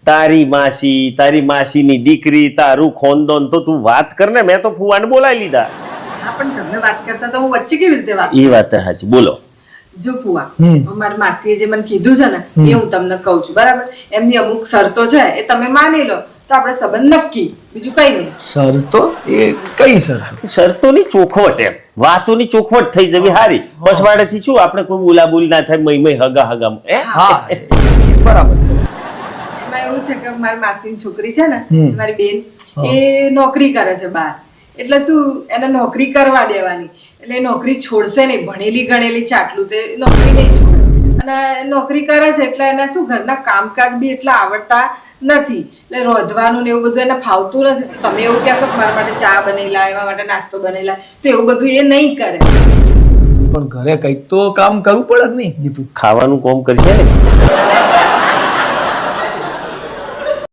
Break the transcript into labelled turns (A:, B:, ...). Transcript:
A: તારી માસીની દીકરી, તારું ખોનદોન તો તું વાત કર ને. મેં તો ફુવાને બોલાવી લીધા.
B: હા પણ તમે વાત કરતા તો હું વચ્ચે કેવી રીતે વાત?
A: એ વાત સાચી, બોલો.
B: જો ફુવા, મારી માસીએ જે મને કીધું છે ને એ હું તમને કહું છું, બરાબર? એમની અમુક શરતો છે એ તમે માની લો તો આપણે સંબંધ નક્કી, બીજું કઈ નહીં.
C: શરતો? એ કઈ શરતો?
A: શરતોની ચોખવટ, એમ વાતોની ચોખવટ થઈ જવી હારી. પછવાડેથી શું આપણે કોઈ બોલાબોલ ના થાય, મય હગા
C: હા, બરાબર.
B: એમાં એવું છે કે મારી માસીની છોકરી છે ને, મારી બેન, એ નોકરી કરે છે બહાર. એટલે શું, એને નોકરી કરવા દેવાની. એટલે એ નોકરી છોડશે નહીં. ભણેલી ગણેલી છે આટલું, તે નોકરી નહીં છોડે. અને નોકરી કરે છે એટલે એને શું, ઘરના કામકાજ બી એટલા આવડતા નથી. એટલે રોધવાનું ને એવું બધું એને ફાવતું નથી. તમે એવું કહેશો કે મારા માટે ચા બનેલા, એના માટે નાસ્તો બનેલા, તો એવું બધું એ નહીં કરે.
C: પણ ઘરે કઈક તો કામ કરવું પડે કે નહીં જીતું?
A: ખાવાનું કોમ કરશે ને.